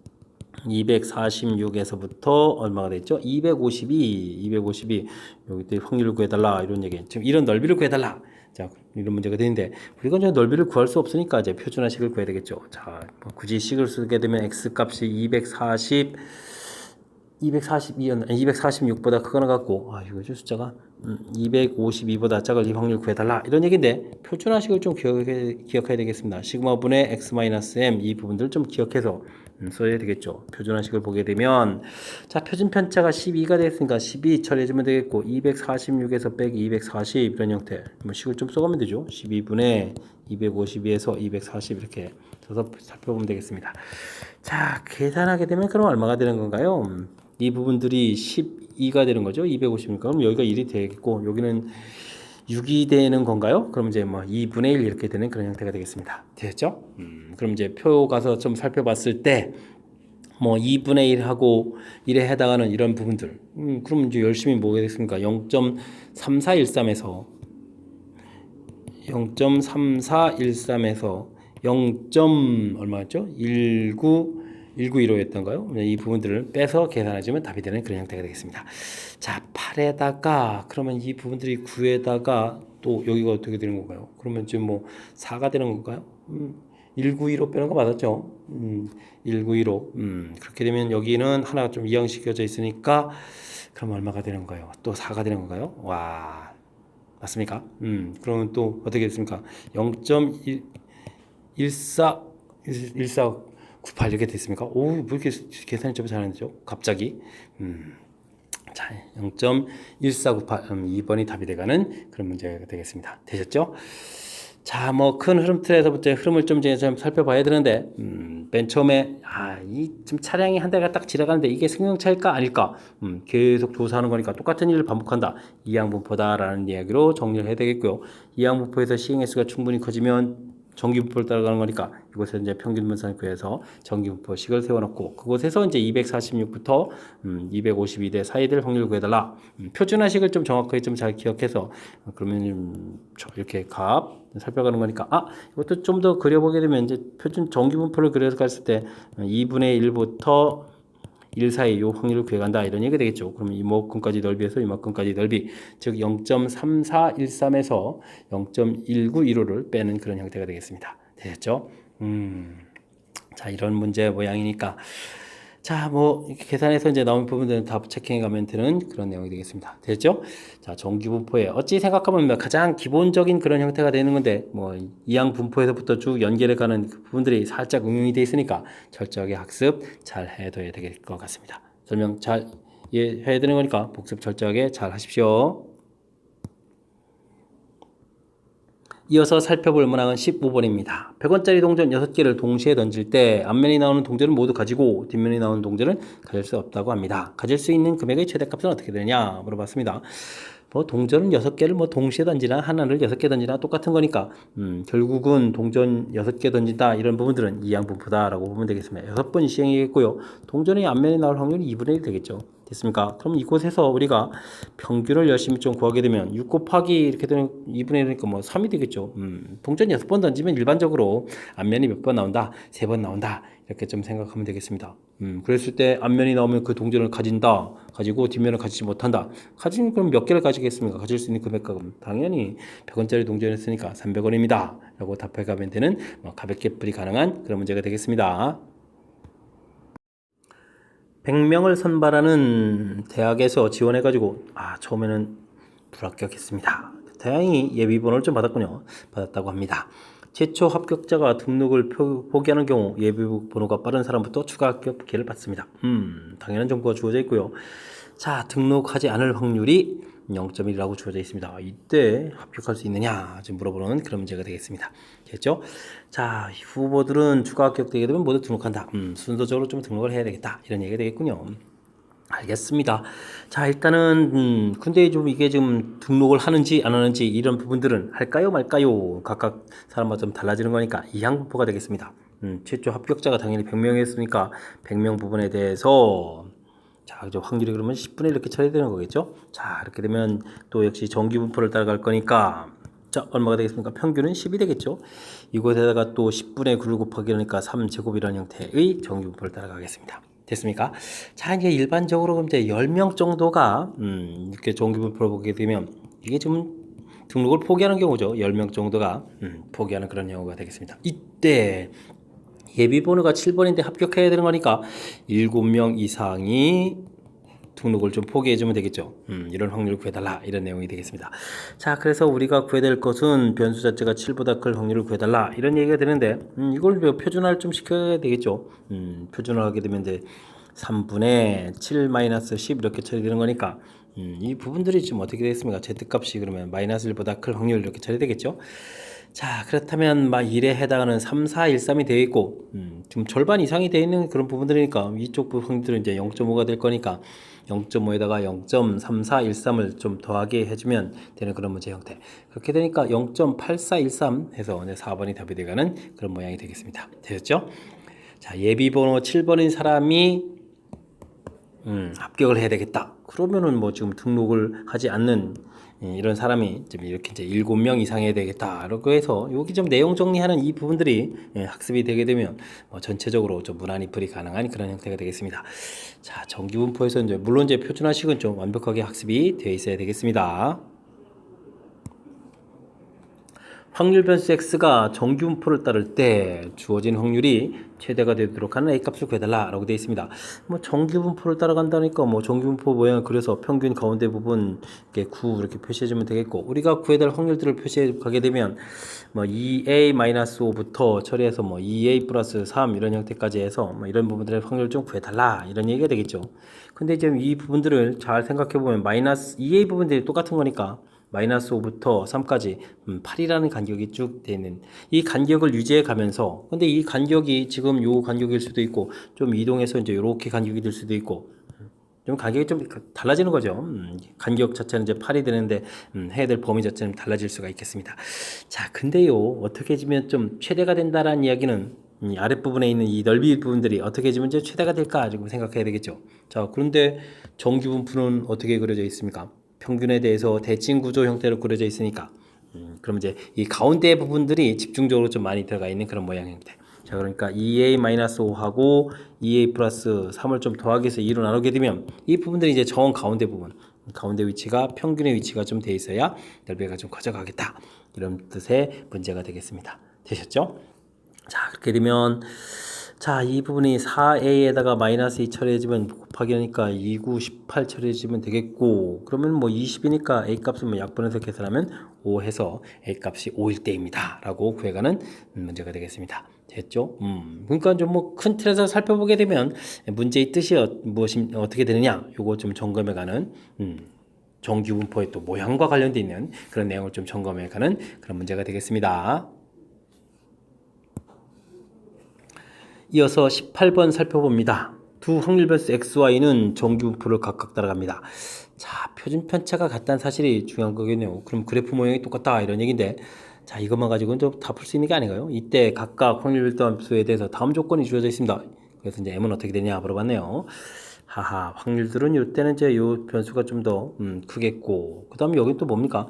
246에서부터 얼마가 됐죠? 252 여기 또 확률을 구해달라 이런 얘기. 지금 이런 넓이를 구해달라. 자, 이런 문제가 되는데 우리가 이제 넓이를 구할 수 없으니까 이제 표준화식을 구해야 되겠죠. 자, 뭐 굳이 식을 쓰게 되면 x 값이 246보다 크거나 같고, 이거죠 숫자가 252보다 작을 이 확률 구해달라 이런 얘기인데 표준화식을 좀 기억해야 되겠습니다. 시그마분의 x-m 이 부분들 좀 기억해서 써야 되겠죠. 표준화식을 보게 되면 자, 표준 편차가 12가 됐으니까 12 처리해주면 되겠고 246에서 빼기 240 이런 형태 뭐 식을 좀 써가면 되죠. 12분의 252에서 240 이렇게 써서 살펴보면 되겠습니다. 자, 계산하게 되면 그럼 얼마가 되는 건가요? 이 부분들이 12가 되는 거죠. 250이니까 그럼 여기가 1이 되겠고 여기는 6이 되는 건가요? 그럼 이제 뭐 2분의 1 이렇게 되는 그런 형태가 되겠습니다. 됐죠? 그럼 이제 표 가서 좀 살펴봤을 때 뭐 2분의 1하고 1에 해당하는 이런 부분들 그럼 이제 열심히 뭐가 되겠습니까? 0.3413에서 0.3413에서 0. 얼마였죠? 1915였던가요? 이 부분들을 빼서 계산해주면 답이 되는 그런 형태가 되겠습니다. 자, 8에다가 그러면 이 부분들이 9에다가 또 여기가 어떻게 되는 건가요? 그러면 지금 뭐 4가 되는 건가요? 1915 빼는 거 맞았죠? 1915 그렇게 되면 여기는 하나가 좀 이항시켜져 있으니까 그럼 얼마가 되는 건가요? 또 4가 되는 건가요? 와, 맞습니까? 그러면 또 어떻게 됐습니까? 0.14 98 이렇게 됐습니까? 오, 왜 이렇게 계산이 좀 잘하죠? 갑자기. 자, 0.1498 2번이 답이 돼가는 그런 문제가 되겠습니다. 되셨죠? 자, 뭐 큰 흐름 틀에서부터 흐름을 좀 이제 좀 살펴봐야 되는데 맨 처음에 이 지금 차량이 한 대가 딱 지나가는데 이게 승용차일까 아닐까? 계속 조사하는 거니까 똑같은 일을 반복한다. 이항분포다라는 이야기로 정리를 해야 되겠고요. 이항분포에서 시행횟수가 충분히 커지면 정규분포를 따라가는 거니까 이곳에 이제 평균 분산을 구해서 정규분포식을 세워놓고 그곳에서 이제 246부터 252대 사이 될 확률을 구해달라. 표준화식을 좀 정확하게 좀 잘 기억해서 그러면 이렇게 값 살펴가는 거니까 이것도 좀 더 그려보게 되면 이제 표준 정규분포를 그려서 갔을 때 2분의 1부터 1 사이 요 확률을 구해간다 이런 얘기가 되겠죠. 그러면 이만큼까지 넓이에서 이만큼까지 넓이 즉 0.3413에서 0.1915를 빼는 그런 형태가 되겠습니다. 되셨죠? 자, 이런 문제 모양이니까 자, 뭐 이렇게 계산해서 이제 나온 부분들은 다 체킹해 가면 되는 그런 내용이 되겠습니다. 됐죠? 자, 정규분포에 어찌 생각하면 가장 기본적인 그런 형태가 되는 건데 뭐 이항분포에서부터 쭉 연결해 가는 그 부분들이 살짝 응용이 되어 있으니까 철저하게 학습 잘 해둬야 될 것 같습니다. 설명 잘 이해해야 되는 거니까 복습 철저하게 잘 하십시오. 이어서 살펴볼 문항은 15번입니다. 100원짜리 동전 6개를 동시에 던질 때 앞면이 나오는 동전은 모두 가지고 뒷면이 나오는 동전은 가질 수 없다고 합니다. 가질 수 있는 금액의 최대값은 어떻게 되느냐 물어봤습니다. 뭐 동전은 6개를 뭐 동시에 던지나 하나를 6개 던지나 똑같은 거니까 결국은 동전 6개 던진다 이런 부분들은 이항분포다라고 보면 되겠습니다. 6번 시행이겠고요. 동전의 앞면이 나올 확률이 2분의 1 되겠죠. 됐습니까? 그럼 이곳에서 우리가 평균을 열심히 좀 구하게 되면 6 곱하기 이렇게 되는 2분의 1이니까 뭐 3이 되겠죠. 동전 6번 던지면 일반적으로 앞면이 몇 번 나온다? 3번 나온다. 이렇게 좀 생각하면 되겠습니다. 그랬을 때 앞면이 나오면 그 동전을 가진다. 가지고 뒷면을 가지지 못한다. 가진 그럼 몇 개를 가지겠습니까? 가질 수 있는 금액가금 당연히 100원짜리 동전이었으니까 300원입니다. 라고 답해가면 되는 가볍게 풀이 가능한 그런 문제가 되겠습니다. 100명을 선발하는 대학에서 지원해가지고 처음에는 불합격했습니다. 다행히 예비번호를 좀 받았다고 합니다. 최초 합격자가 등록을 포기하는 경우 예비번호가 빠른 사람부터 추가 합격 기회를 받습니다. 당연한 정보가 주어져 있고요. 자, 등록하지 않을 확률이 0.1이라고 주어져 있습니다. 이때 합격할 수 있느냐 좀 물어보는 그런 문제가 되겠습니다. 됐죠? 자, 후보들은 추가 합격되게 되면 모두 등록한다. 순서적으로 좀 등록을 해야 되겠다. 이런 얘기가 되겠군요. 알겠습니다. 자, 일단은 근데 좀 이게 지금 등록을 하는지 안 하는지 이런 부분들은 할까요 말까요? 각각 사람마다 좀 달라지는 거니까 이항분포가 되겠습니다. 최초 합격자가 당연히 100명이었으니까 100명 부분에 대해서 자, 이제 확률이 그러면 10분의 1 이렇게 처리되는 거겠죠? 자, 이렇게 되면 또 역시 정기분포를 따라갈 거니까 자, 얼마가 되겠습니까? 평균은 10이 되겠죠? 이곳에다가 또 10분의 9를 곱하기 하니까 3제곱이라는 형태의 정기분포를 따라가겠습니다. 됐습니까? 자, 이제 일반적으로 이제 10명 정도가 이렇게 정기분포를 보게 되면 이게 좀 등록을 포기하는 경우죠. 10명 정도가 포기하는 그런 경우가 되겠습니다. 이때 예비번호가 7번인데 합격해야 되는 거니까 7명 이상이 등록을 좀 포기해주면 되겠죠. 이런 확률을 구해달라 이런 내용이 되겠습니다. 자, 그래서 우리가 구해야 될 것은 변수 자체가 7보다 클 확률을 구해달라 이런 얘기가 되는데 이걸 표준화를 좀 시켜야 되겠죠. 표준화를 하게 되면 이제 3분의 7-10 이렇게 처리되는 거니까 이 부분들이 지금 어떻게 되겠습니까? Z값이 그러면 마이너스 1보다 클 확률 이렇게 처리되겠죠. 자, 그렇다면 막 1에 해당하는 3, 4, 1, 3이 되어 있고 좀 절반 이상이 되어 있는 그런 부분들이니까 이쪽 부분들은 이제 0.5가 될 거니까 0.5에다가 0.3413을 좀 더하게 해주면 되는 그런 문제 형태. 그렇게 되니까 0.8413 해서 4번이 답이 되가는 그런 모양이 되겠습니다. 되셨죠? 자, 예비번호 7번인 사람이 합격을 해야 되겠다. 그러면은 뭐 지금 등록을 하지 않는 이런 사람이 좀 이렇게 이제 7명 이상 해야 되겠다. 라고 해서 여기 좀 내용 정리하는 이 부분들이 학습이 되게 되면 전체적으로 좀 무난히 풀이 가능한 그런 형태가 되겠습니다. 자, 정기분포에서 이제 물론 이제 표준화식은 좀 완벽하게 학습이 되어 있어야 되겠습니다. 확률 변수 x가 정기분포를 따를 때 주어진 확률이 최대가 되도록 하는 a값을 구해달라 라고 되어 있습니다. 뭐 정기분포를 따라간다니까 뭐 정기분포 모양을 그려서 평균 가운데 부분 이렇게 9 이렇게 표시해주면 되겠고 우리가 구해야 될 확률들을 표시해 가게 되면 뭐 2a-5부터 처리해서 뭐 2a 플러스 3 이런 형태까지 해서 뭐 이런 부분들의 확률을 좀 구해달라 이런 얘기가 되겠죠. 근데 지금 이 부분들을 잘 생각해 보면 마이너스 2a 부분들이 똑같은 거니까 마이너스 5부터 3까지 8이라는 간격이 쭉 되어 있는 이 간격을 유지해 가면서 근데 이 간격이 지금 요 간격일 수도 있고 좀 이동해서 이제 요렇게 간격이 될 수도 있고 좀 간격이 좀 달라지는 거죠. 간격 자체는 이제 8이 되는데 해야 될 범위 자체는 달라질 수가 있겠습니다. 자, 근데요 어떻게 해주면 좀 최대가 된다라는 이야기는 이 아랫부분에 있는 이 넓이 부분들이 어떻게 해주면 이제 최대가 될까 지금 생각해야 되겠죠. 자, 그런데 정규분포는 어떻게 그려져 있습니까? 평균에 대해서 대칭 구조 형태로 그려져 있으니까 그럼 이제 이 가운데 부분들이 집중적으로 좀 많이 들어가 있는 그런 모양 형태. 자, 그러니까 2a-5하고 2a 플러스 3을 좀 더하기 해서 2로 나누게 되면 이 부분들이 이제 정 가운데 부분 가운데 위치가 평균의 위치가 좀 돼 있어야 넓이가 좀 커져가겠다 이런 뜻의 문제가 되겠습니다. 되셨죠? 자, 그렇게 되면 자, 이 부분이 4a에다가 마이너스 2 처리해주면 곱하기 하니까 2, 9, 18 처리해주면 되겠고 그러면 뭐 20이니까 a값은 뭐 약분해서 계산하면 5 해서 a값이 5일 때입니다 라고 구해가는 문제가 되겠습니다. 됐죠? 그러니까 좀 뭐 큰 틀에서 살펴보게 되면 문제의 뜻이 무엇이 어떻게 되느냐 요거 좀 점검해가는 정기분포의 또 모양과 관련되어 있는 그런 내용을 좀 점검해가는 그런 문제가 되겠습니다. 이어서 18번 살펴봅니다. 두 확률 변수 xy는 정기분포를 각각 따라갑니다. 자, 표준 편차가 같다는 사실이 중요한 거겠네요. 그럼 그래프 모양이 똑같다 이런 얘기인데 자, 이것만 가지고는 좀 다 풀 수 있는 게 아닌가요? 이때 각각 확률 변수에 대해서 다음 조건이 주어져 있습니다. 그래서 이제 m은 어떻게 되냐 물어봤네요. 하하, 확률들은 이때는 이제 요 변수가 좀 더 크겠고 그 다음에 여기 또 뭡니까?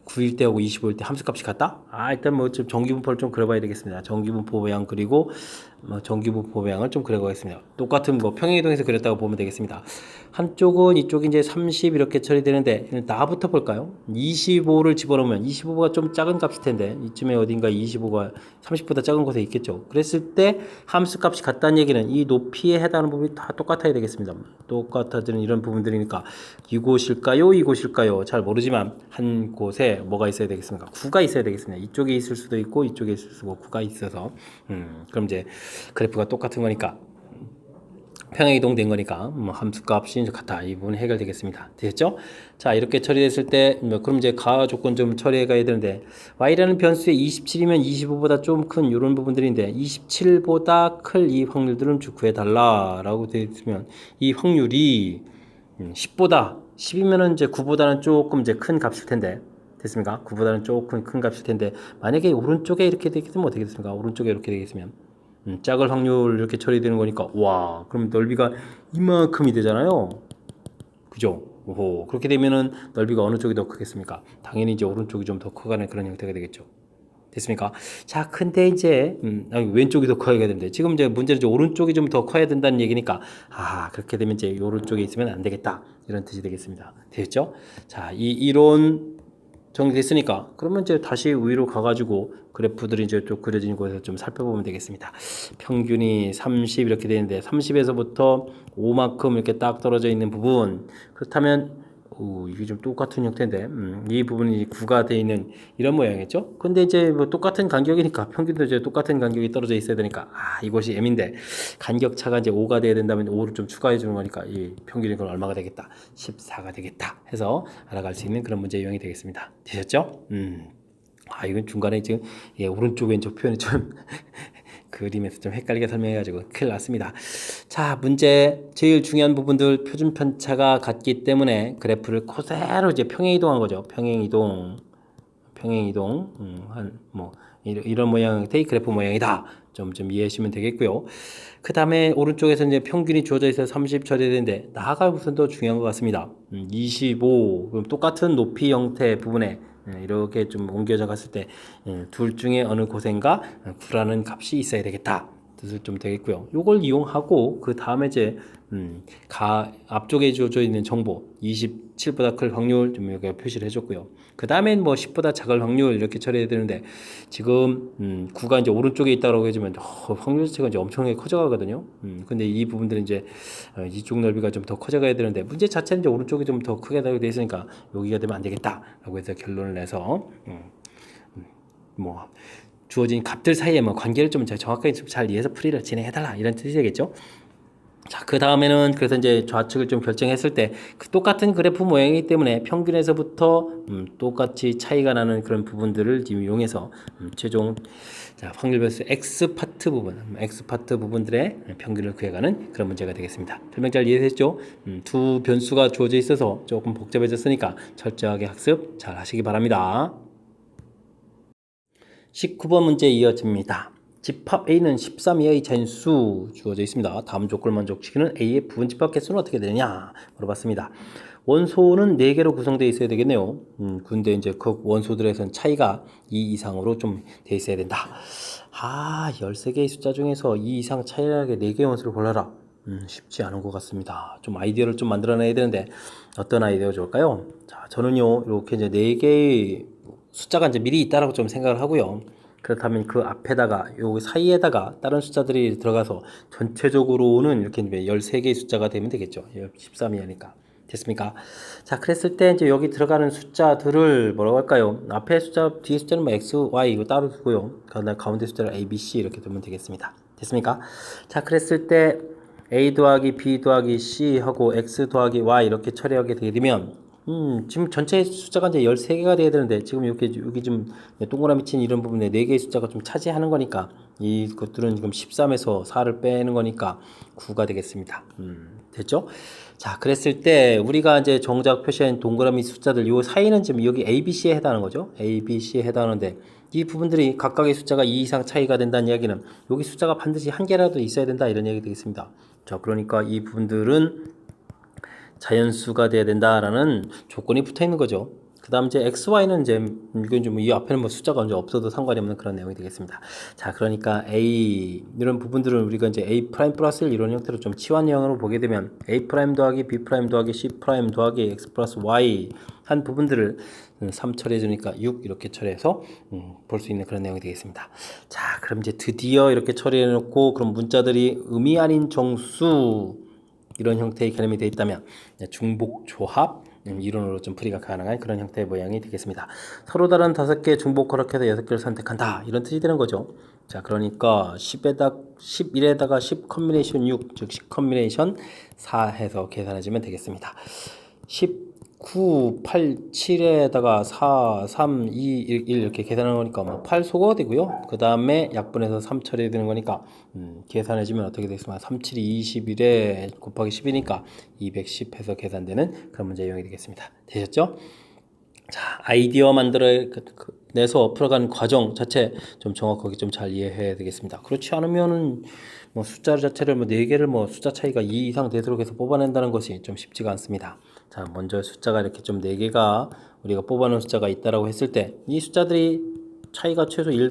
9일 때하고 25일 때 함수값이 같다? 일단 뭐 좀 정기분포를 좀 그려봐야 되겠습니다. 정기분포 모양 그리고 정규분포 모양을 좀 그려보겠습니다. 똑같은 평행이동에서 그렸다고 보면 되겠습니다. 한쪽은 이쪽이 이제 30 이렇게 처리되는데 나부터 볼까요? 25를 집어넣으면 25가 좀 작은 값일 텐데 이쯤에 어딘가 25가 30보다 작은 곳에 있겠죠. 그랬을 때 함수 값이 같다는 얘기는 이 높이에 해당하는 부분이 다 똑같아야 되겠습니다. 똑같아지는 이런 부분들이니까 이곳일까요? 이곳일까요? 잘 모르지만 한 곳에 뭐가 있어야 되겠습니까? 구가 있어야 되겠습니다. 이쪽에 있을 수도 있고 이쪽에 있을 수도 있고 구가 있어서 그럼 이제 그래프가 똑같은 거니까 평행이동 된 거니까 함수 값이 이제 같다. 이 부분 해결되겠습니다. 되겠죠? 자, 이렇게 처리됐을 때 그럼 이제 가하 조건 좀 처리해 가야 되는데 y라는 변수에 27이면 25보다 좀 큰 이런 부분들인데 27보다 클 이 확률들은 구해 달라라고 되어 있으면 이 확률이 10보다 10이면은 이제 9보다는 조금 이제 큰 값일 텐데 됐습니까? 9보다는 조금 큰 값일 텐데 만약에 오른쪽에 이렇게 되게 되면 어떻게 됐습니까? 오른쪽에 이렇게 되겠으면 작을 확률 이렇게 처리되는 거니까 와 그럼 넓이가 이만큼이 되잖아요. 그죠? 오호 그렇게 되면은 넓이가 어느 쪽이 더 크겠습니까? 당연히 이제 오른쪽이 좀 더 커가는 그런 형태가 되겠죠. 됐습니까? 자, 근데 이제 왼쪽이 더 커야 되는데 지금 이제 문제는 이제 오른쪽이 좀 더 커야 된다는 얘기니까 그렇게 되면 이제 오른쪽에 있으면 안 되겠다 이런 뜻이 되겠습니다. 되겠죠? 자, 이 이론 정리됐으니까 그러면 이제 다시 위로 가가지고 그래프들이 이제 좀 그려진 곳에서 좀 살펴보면 되겠습니다. 평균이 30 이렇게 되는데 30에서부터 5만큼 이렇게 딱 떨어져 있는 부분 그렇다면 이게 좀 똑같은 형태인데 이 부분이 9가 되어 있는 이런 모양이겠죠. 근데 이제 뭐 똑같은 간격이니까 평균도 이제 똑같은 간격이 떨어져 있어야 되니까 이것이 m인데 간격 차가 이제 5가 돼야 된다면 5를 좀 추가해 주는 거니까 이 평균이 그럼 얼마가 되겠다 14가 되겠다 해서 알아갈 수 있는 그런 문제 유형이 되겠습니다. 되셨죠? 이건 중간에 지금 오른쪽 왼쪽 표현이 좀 그림에서 좀 헷갈리게 설명해가지고 큰일 났습니다. 자, 문제 제일 중요한 부분들 표준 편차가 같기 때문에 그래프를 그대로 이제 평행 이동한 거죠. 평행 이동, 이런 모양의 그래프 모양이다. 좀 이해하시면 되겠고요. 그 다음에 오른쪽에서 이제 평균이 주어져 있어서 30 처리되는데 나아갈 부분은 더 중요한 것 같습니다. 25 그럼 똑같은 높이 형태 부분에 이렇게 좀 옮겨져 갔을 때 둘 중에 어느 곳인가 9라는 값이 있어야 되겠다 뜻을 좀 되겠고요. 요걸 이용하고 그 다음에 이제 앞쪽에 주어져 있는 정보 27보다 클 확률 좀 여기가 표시를 해줬고요. 그 다음엔 뭐 10보다 작을 확률 이렇게 처리해야 되는데 지금 9가 이제 오른쪽에 있다고 해주면 확률 자체가 이제 엄청나게 커져가거든요. 근데 이 부분들은 이제 이쪽 넓이가 좀 더 커져가야 되는데 문제 자체는 이제 오른쪽이 좀 더 크게 되어 있으니까 여기가 되면 안 되겠다라고 해서 결론을 내서 주어진 값들 사이에 관계를 좀 정확하게 좀 잘 이해해서 풀이를 진행해달라 이런 뜻이 되겠죠. 자, 그 다음에는 그래서 이제 좌측을 좀 결정했을 때 똑같은 그래프 모양이기 때문에 평균에서부터 똑같이 차이가 나는 그런 부분들을 이용해서 최종 확률 변수 X 파트 부분들의 평균을 구해가는 그런 문제가 되겠습니다. 설명 잘 이해됐죠? 두 변수가 주어져 있어서 조금 복잡해졌으니까 철저하게 학습 잘 하시기 바랍니다. 19번 문제 이어집니다. 집합 A는 13 이하의 자연수 주어져 있습니다. 다음 조건을 만족시키는 A의 부분 집합 개수는 어떻게 되느냐 물어봤습니다. 원소는 4개로 구성되어 있어야 되겠네요. 근데 이제 그 원소들에서는 차이가 2 이상으로 좀 돼 있어야 된다. 13개의 숫자 중에서 2 이상 차이나게 4개의 원소를 골라라. 쉽지 않은 것 같습니다. 좀 아이디어를 좀 만들어내야 되는데 어떤 아이디어가 좋을까요? 자, 저는요 이렇게 이제 4개의 숫자가 이제 미리 있다라고 좀 생각을 하고요. 그렇다면 그 앞에다가 요 사이에다가 다른 숫자들이 들어가서 전체적으로는 이렇게 13개의 숫자가 되면 되겠죠. 13이 하니까. 됐습니까? 자, 그랬을 때 이제 여기 들어가는 숫자들을 뭐라고 할까요? 앞에 숫자, 뒤에 숫자는 X, Y 이거 따로 두고요. 가운데 숫자를 A, B, C 이렇게 두면 되겠습니다. 됐습니까? 자, 그랬을 때 A 더하기 B 더하기 C 하고 X 더하기 Y 이렇게 처리하게 되게 되면 지금 전체 숫자가 이제 13개가 돼야 되는데 지금 여기 좀 동그라미 친 이런 부분에 4개의 숫자가 좀 차지하는 거니까 이것들은 지금 13에서 4를 빼는 거니까 9가 되겠습니다. 됐죠? 자, 그랬을 때 우리가 이제 정작 표시한 동그라미 숫자들 요 사이는 지금 여기 A, B, C에 해당하는 거죠. A, B, C에 해당하는데 이 부분들이 각각의 숫자가 2 이상 차이가 된다는 이야기는 여기 숫자가 반드시 한 개라도 있어야 된다 이런 얘기 되겠습니다. 자, 그러니까 이 부분들은 자연수가 돼야 된다라는 조건이 붙어 있는 거죠. 그 그 다음 이제 XY는 이제, 이건 좀 이 앞에는 뭐 숫자가 이제 없어도 상관이 없는 그런 내용이 되겠습니다. 자, 그러니까 A, 이런 부분들은 우리가 이제 A 프라임 플러스 1 이런 형태로 좀 치환형으로 보게 되면 A 프라임 더하기 B 프라임 더하기 C 프라임 더하기 X 플러스 Y 한 부분들을 3 처리해 주니까 6 이렇게 처리해서 볼 수 있는 그런 내용이 되겠습니다. 자, 그럼 이제 드디어 이렇게 처리해 놓고 그럼 문자들이 의미 아닌 정수 이런 형태의 개념이 되어 있다면 중복 조합 이론으로 좀 풀이가 가능한 그런 형태의 모양이 되겠습니다. 서로 다른 5개 중복 허락해서 6개를 선택한다 이런 뜻이 되는 거죠. 자, 그러니까 11에다가 10 컨비네이션 6, 즉 10 컨비네이션 4 해서 계산해주면 되겠습니다. 19, 8, 7에다가 4, 3, 2, 1 이렇게 계산하는 거니까 뭐 8 소거가 되고요. 그 다음에 약분해서 3 처리해야 되는 거니까 계산해주면 어떻게 되겠습니까? 3, 7, 21에 곱하기 10이니까 210 해서 계산되는 그런 문제 유형이 되겠습니다. 되셨죠? 자, 아이디어 내서 풀어가는 과정 자체 좀 정확하게 좀 잘 이해해야 되겠습니다. 그렇지 않으면은 뭐 숫자 자체를 뭐 4개를 뭐 숫자 차이가 2 이상 되도록 해서 뽑아낸다는 것이 좀 쉽지가 않습니다. 자, 먼저 숫자가 이렇게 좀 4개가 우리가 뽑아놓은 숫자가 있다라고 했을 때 이 숫자들이 차이가 최소 2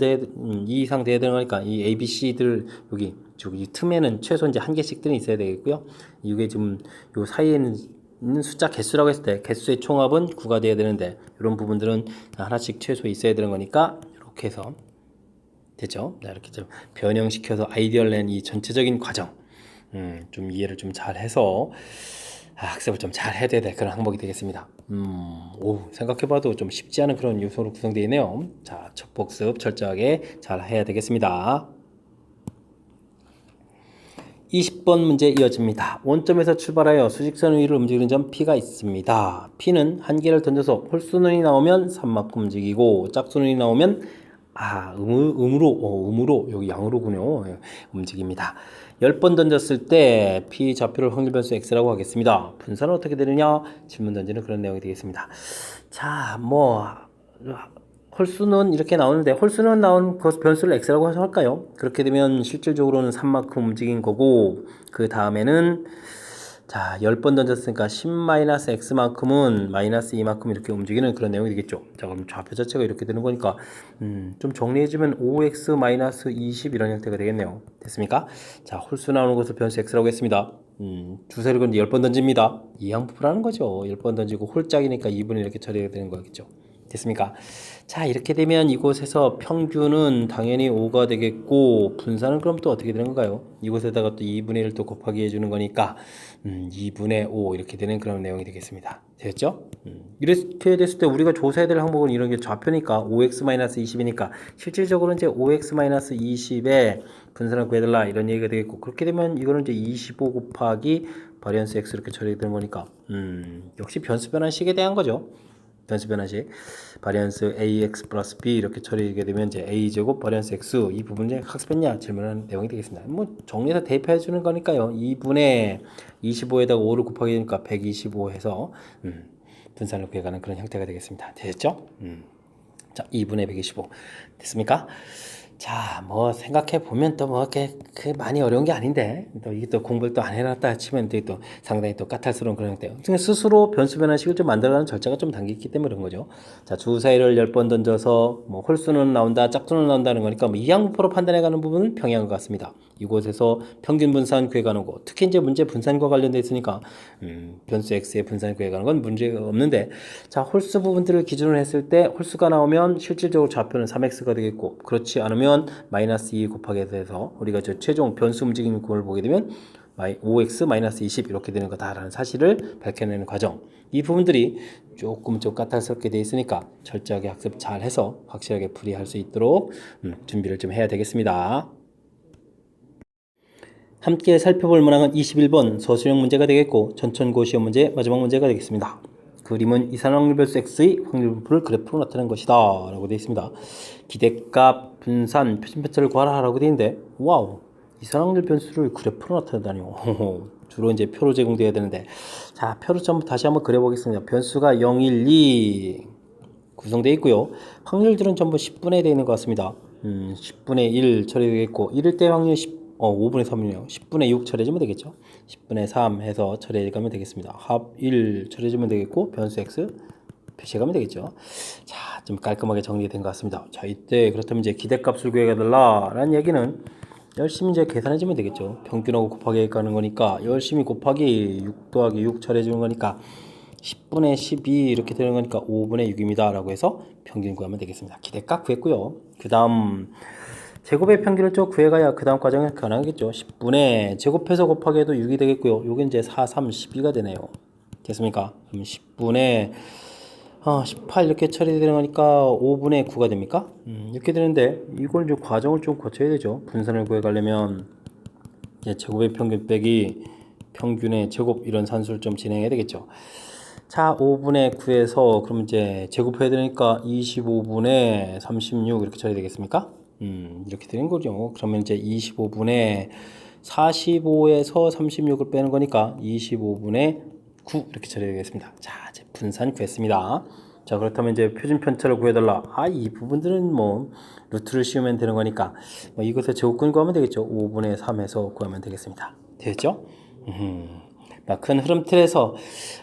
이상 돼야 되는 거니까 이 A, B, C들 여기 이 틈에는 최소 이제 한 개씩들은 있어야 되겠고요. 이게 지금 요 사이에는 있는 숫자 개수라고 했을 때 개수의 총합은 9가 돼야 되는데 이런 부분들은 하나씩 최소 있어야 되는 거니까 이렇게 해서 됐죠? 이렇게 좀 변형시켜서 아이디어를 낸 이 전체적인 과정 좀 이해를 좀 잘해서 학습을 좀 잘 해야 될 그런 항목이 되겠습니다. 생각해봐도 좀 쉽지 않은 그런 요소로 구성되어 있네요. 자, 첫 복습 철저하게 잘 해야 되겠습니다. 20번 문제 이어집니다. 원점에서 출발하여 수직선 위를 움직이는 점 P가 있습니다. P는 한 개를 던져서 홀수눈이 나오면 산만큼 움직이고 짝수눈이 나오면 음으로 여기 양으로군요. 움직입니다. 10번 던졌을 때 P 좌표를 확률 변수 X라고 하겠습니다. 분산은 어떻게 되느냐? 질문 던지는 그런 내용이 되겠습니다. 자, 홀수는 이렇게 나오는데 홀수는 나온 그 변수를 x라고 할까요? 그렇게 되면 실질적으로는 3만큼 움직인 거고 그 다음에는 자 10번 던졌으니까 10-x만큼은 마이너스 2만큼 이렇게 움직이는 그런 내용이 되겠죠. 자, 그럼 좌표 자체가 이렇게 되는 거니까 좀 정리해주면 5x-20 이런 형태가 되겠네요. 됐습니까? 자, 홀수 나오는 것을 변수 x라고 했습니다. 주사를 그런데 10번 던집니다. 이 양분을 하는 거죠. 10번 던지고 홀짝이니까 2분을 이렇게 처리해야 되는 거겠죠. 됐습니까? 자, 이렇게 되면 이곳에서 평균은 당연히 5가 되겠고 분산은 그럼 또 어떻게 되는 건가요? 이곳에다가 또 2분의 1을 또 곱하기 해주는 거니까 2분의 5 이렇게 되는 그런 내용이 되겠습니다. 되었죠? 이렇게 됐을 때 우리가 조사해야 될 항목은 이런 게 좌표니까 5x-20이니까 실질적으로 이제 5x-20에 분산을 구해달라 이런 얘기가 되겠고 그렇게 되면 이거는 이제 25 곱하기 바리언스 x 이렇게 처리되는 거니까 역시 변수 변환식에 대한 거죠. 변수 변환식 바리언스 ax 플러스 b 이렇게 처리하게 되면 이제 a제곱 바리언스 x 이 부분 이제 학습했냐 질문하는 내용이 되겠습니다. 뭐 정리해서 대입해 주는 거니까요. 2분의 25에다가 5를 곱하게 되니까 125 해서 분산을 구해가는 그런 형태가 되겠습니다. 됐죠? 자, 2분의 125 됐습니까? 자, 뭐 생각해 보면 또 뭐 이렇게 많이 어려운 게 아닌데 또 이게 또 공부를 또 안 해놨다 치면 또 상당히 또 까탈스러운 그런 형태예요. 스스로 변수 변환식을 좀 만들어가는 절차가 좀 담겼기 때문에 그런 거죠. 자, 주사위를 10번 던져서 뭐 홀수는 나온다, 짝수는 나온다는 거니까 뭐 이항분포로 판단해가는 부분은 평이한 것 같습니다. 이곳에서 평균 분산 구해가는 거, 특히 이제 문제 분산과 관련돼 있으니까 변수 x의 분산 구해가는 건 문제가 없는데, 자, 홀수 부분들을 기준으로 했을 때 홀수가 나오면 실질적으로 좌표는 3x가 되겠고 그렇지 않으면 마이너스 2 곱하기 해서 우리가 저 최종 변수 움직이는 걸 보게 되면 5x-20 이렇게 되는 거다라는 사실을 밝혀내는 과정. 이 부분들이 조금 좀 까탈스럽게 되어 있으니까 철저하게 학습 잘 해서 확실하게 풀이할 수 있도록 준비를 좀 해야 되겠습니다. 함께 살펴볼 문항은 21번 서술형 문제가 되겠고 전천고 시험 문제 마지막 문제가 되겠습니다. 그림은 이산확률 변수 x의 확률분포를 그래프로 나타낸 것이다 라고 되어 있습니다. 기대값, 분산, 표준편차를 구하라 라고 되어 있는데 와우, 이산확률 변수를 그래프로 나타내다니요. 주로 이제 표로 제공되어야 되는데, 자, 표를 좀 다시 한번 그려보겠습니다. 변수가 0, 1, 2 구성되어 있고요. 확률들은 전부 10분의 되어 있는 것 같습니다. 10분의 1 처리되겠고 1일 때 확률 5분의 3이네요. 10분의 6 처리해주면 되겠죠. 10분의 3 해서 처리해가면 되겠습니다. 합 1 처리해주면 되겠고 변수 x 표시해가면 되겠죠. 자, 좀 깔끔하게 정리된 것 같습니다. 자, 이때 그렇다면 이제 기대값을 구해달라라는 얘기는 열심히 이제 계산해주면 되겠죠. 평균하고 곱하기 가는 거니까 열심히 곱하기 6 더하기 6 처리해주는 거니까 10분의 12 이렇게 되는 거니까 5분의 6입니다. 라고 해서 평균 구하면 되겠습니다. 기대값 구했고요. 그 다음 제곱의 평균을 쭉 구해가야 그 다음 과정이 가능하겠죠. 10분의 제곱해서 곱하기 해도 6이 되겠고요. 요게 이제 4, 3, 12가 되네요. 됐습니까? 그럼 10분의 18 이렇게 처리되는 거니까 5분의 9가 됩니까? 이렇게 되는데 이걸 좀 과정을 좀 거쳐야 되죠. 분산을 구해가려면 이제 제곱의 평균 빼기 평균의 제곱 이런 산수를 좀 진행해야 되겠죠. 자, 5분의 9에서 그럼 이제 제곱해야 되니까 25분의 36 이렇게 처리되겠습니까? 이렇게 되는 거죠. 그러면 이제 25분의 45에서 36을 빼는 거니까 25분의 9 이렇게 처리되겠습니다. 자, 이제 분산 구했습니다. 자, 그렇다면 이제 표준 편차를 구해달라. 이 부분들은 뭐 루트를 씌우면 되는 거니까 뭐 이것의 제곱근 구하면 되겠죠. 5분의 3에서 구하면 되겠습니다. 되겠죠? 큰 흐름 틀에서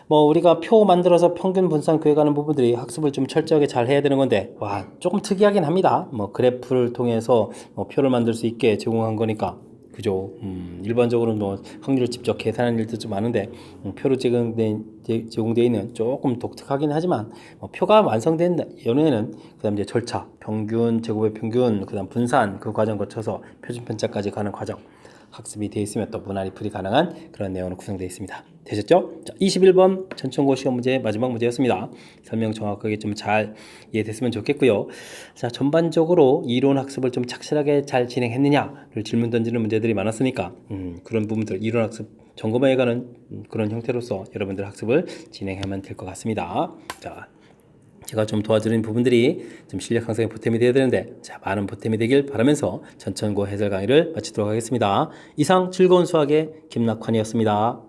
뭐 우리가 표 만들어서 평균 분산 구해가는 부분들이 학습을 좀 철저하게 잘 해야 되는 건데 조금 특이하긴 합니다. 뭐 그래프를 통해서 뭐 표를 만들 수 있게 제공한 거니까 그죠. 일반적으로는 뭐 확률을 직접 계산하는 일도 좀 많은데 표로 제공되어 있는 조금 독특하긴 하지만 표가 완성된 연후에는 그다음 이제 절차, 평균, 제곱의 평균, 그다음 분산 그 과정 거쳐서 표준 편차까지 가는 과정 학습이 되어 있으면 또 무난히 풀이 가능한 그런 내용으로 구성되어 있습니다. 되셨죠? 자, 21번 전천고 시험 문제 마지막 문제였습니다. 설명 정확하게 좀 잘 이해됐으면 좋겠고요. 자, 전반적으로 이론 학습을 좀 착실하게 잘 진행했느냐를 질문 던지는 문제들이 많았으니까 그런 부분들 이론 학습 점검해 가는 그런 형태로서 여러분들 학습을 진행하면 될 것 같습니다. 자, 제가 좀 도와드리는 부분들이 좀 실력 향상에 보탬이 되어야 되는데 자, 많은 보탬이 되길 바라면서 전천고 해설 강의를 마치도록 하겠습니다. 이상 즐거운 수학의 김낙환이었습니다.